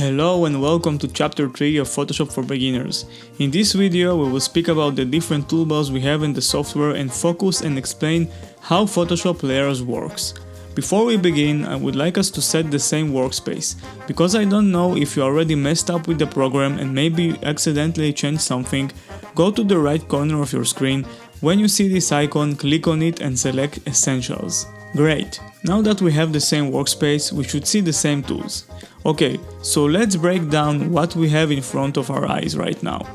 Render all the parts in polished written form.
Hello and welcome to Chapter 3 of Photoshop for Beginners. In this video we will speak about the different toolbars we have in the software and focus and explain how Photoshop Layers works. Before we begin, I would like us to set the same workspace, because I don't know if you already messed up with the program and maybe you accidentally changed something. Go to the right corner of your screen. When you see this icon, click on it and select Essentials. Great! Now that we have the same workspace, we should see the same tools. Okay, so let's break down what we have in front of our eyes right now.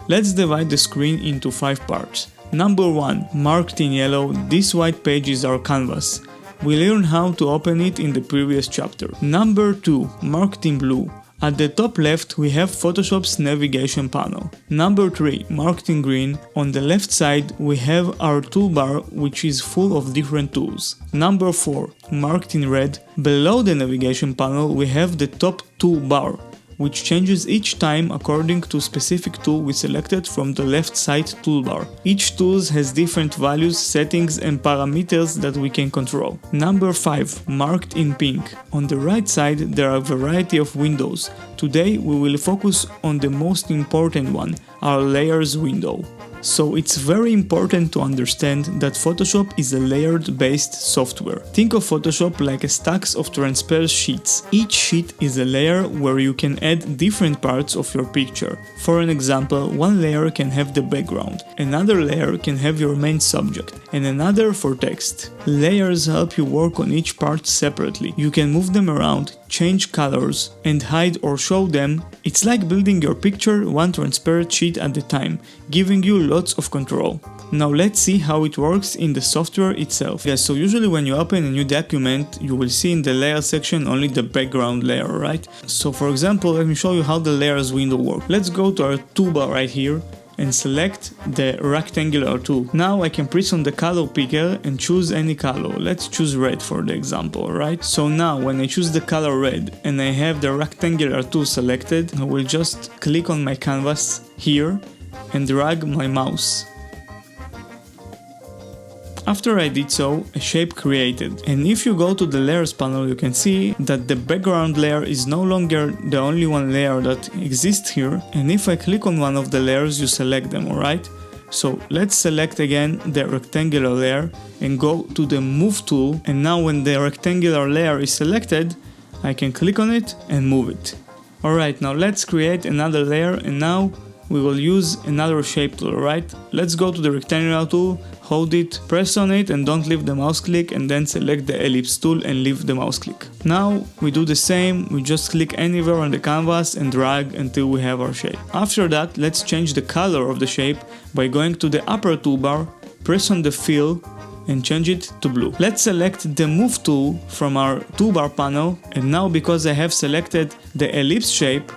Let's divide the screen into 5 parts. Number 1, marked in yellow, this white page is our canvas. We learned how to open it in the previous chapter. Number 2, marked in blue. At the top left we have Photoshop's navigation panel. Number 3, marked in green. On the left side we have our toolbar, which is full of different tools. Number 4, marked in red. Below the navigation panel we have the top toolbar, which changes each time according to specific tool we selected from the left side toolbar. Each tool has different values, settings and parameters that we can control. Number 5, marked in pink. On the right side there are a variety of windows. Today we will focus on the most important one, our layers window. So it's very important to understand that Photoshop is a layered based software. Think of Photoshop like a stacks of transparent sheets. Each sheet is a layer where you can add different parts of your picture. For an example, one layer can have the background, another layer can have your main subject, and another for text. Layers help you work on each part separately. You can move them around, change colors, and hide or show them. It's like building your picture one transparent sheet at a time, giving you lots of control. Now let's see how it works in the software itself. Yeah, so usually when you open a new document, you will see in the layer section only the background layer, right? So for example, let me show you how the layers window works. Let's go to our toolbar right here and select the rectangular tool. Now I can press on the color picker and choose any color. Let's choose red for the example, right? So now when I choose the color red and I have the rectangular tool selected, I will just click on my canvas here and drag my mouse. After I did so, a shape created. And if you go to the layers panel, you can see that the background layer is no longer the only one layer that exists here. And if I click on one of the layers, you select them, alright? So let's select again the rectangular layer and go to the move tool. And now when the rectangular layer is selected, I can click on it and move it. Alright, now let's create another layer, and now we will use another shape tool, right? Let's go to the rectangular tool, hold it, press on it and don't leave the mouse click, and then select the ellipse tool and leave the mouse click. Now we do the same, we just click anywhere on the canvas and drag until we have our shape. After that, let's change the color of the shape by going to the upper toolbar, press on the fill and change it to blue. Let's select the move tool from our toolbar panel, and now because I have selected the ellipse shape,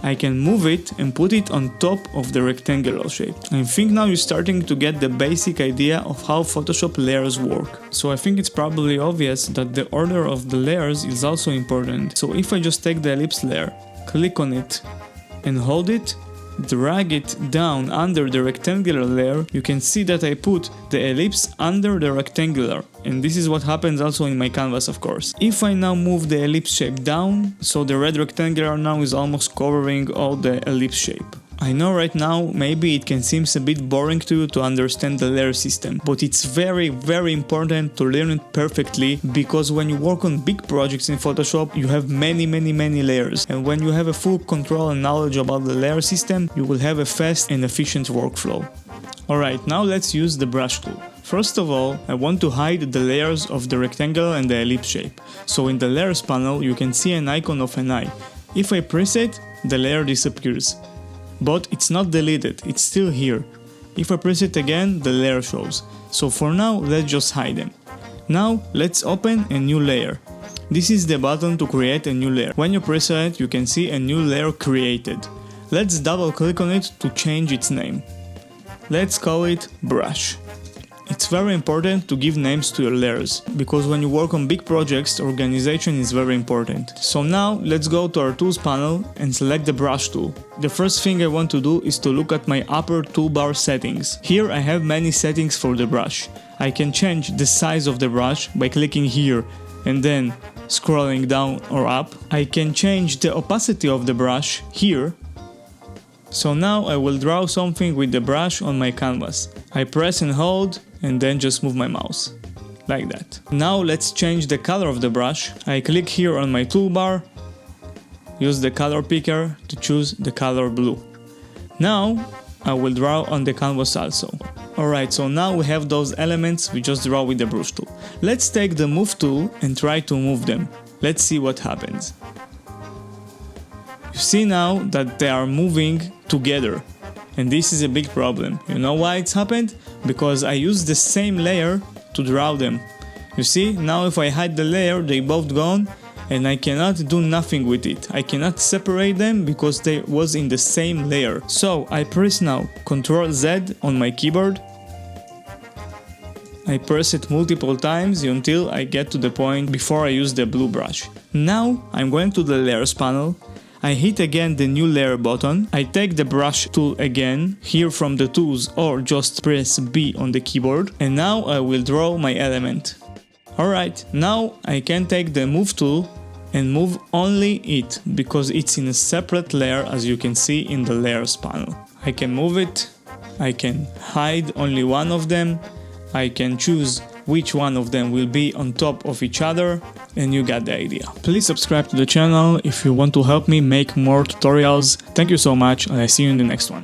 I can move it and put it on top of the rectangular shape. I think now you're starting to get the basic idea of how Photoshop layers work. So I think it's probably obvious that the order of the layers is also important. So if I just take the ellipse layer, click on it and hold it, drag it down under the rectangular layer, you can see that I put the ellipse under the rectangular, and this is what happens also in my canvas, of course. If I now move the ellipse shape down, so the red rectangular now is almost covering all the ellipse shape. I know right now maybe it can seem a bit boring to you to understand the layer system, but it's very important to learn it perfectly, because when you work on big projects in Photoshop you have many layers, and when you have a full control and knowledge about the layer system, you will have a fast and efficient workflow. Alright, now let's use the brush tool. First of all, I want to hide the layers of the rectangle and the ellipse shape. So in the layers panel you can see an icon of an eye. If I press it, the layer disappears. But it's not deleted, it's still here. If I press it again, the layer shows. So for now, let's just hide them. Now, let's open a new layer. This is the button to create a new layer. When you press on it, you can see a new layer created. Let's double click on it to change its name. Let's call it Brush. It's very important to give names to your layers, because when you work on big projects, organization is very important. So now let's go to our tools panel and select the brush tool. The first thing I want to do is to look at my upper toolbar settings. Here I have many settings for the brush. I can change the size of the brush by clicking here and then scrolling down or up. I can change the opacity of the brush here. So now I will draw something with the brush on my canvas. I press and hold and then just move my mouse. Like that. Now let's change the color of the brush. I click here on my toolbar, use the color picker to choose the color blue. Now I will draw on the canvas also. Alright, so now we have those elements we just draw with the brush tool. Let's take the move tool and try to move them. Let's see what happens. You see now that they are moving together. And this is a big problem. You know why it's happened? Because I used the same layer to draw them. You see, now if I hide the layer, they both gone and I cannot do nothing with it. I cannot separate them because they was in the same layer. So I press now Ctrl Z on my keyboard. I press it multiple times until I get to the point before I use the blue brush. Now I'm going to the layers panel. I hit again the new layer button, I take the brush tool again, here from the tools or just press B on the keyboard, and now I will draw my element. Alright, now I can take the move tool and move only it, because it's in a separate layer as you can see in the layers panel. I can move it, I can hide only one of them, I can choose which one of them will be on top of each other, and you got the idea. Please subscribe to the channel if you want to help me make more tutorials. Thank you so much, and I see you in the next one.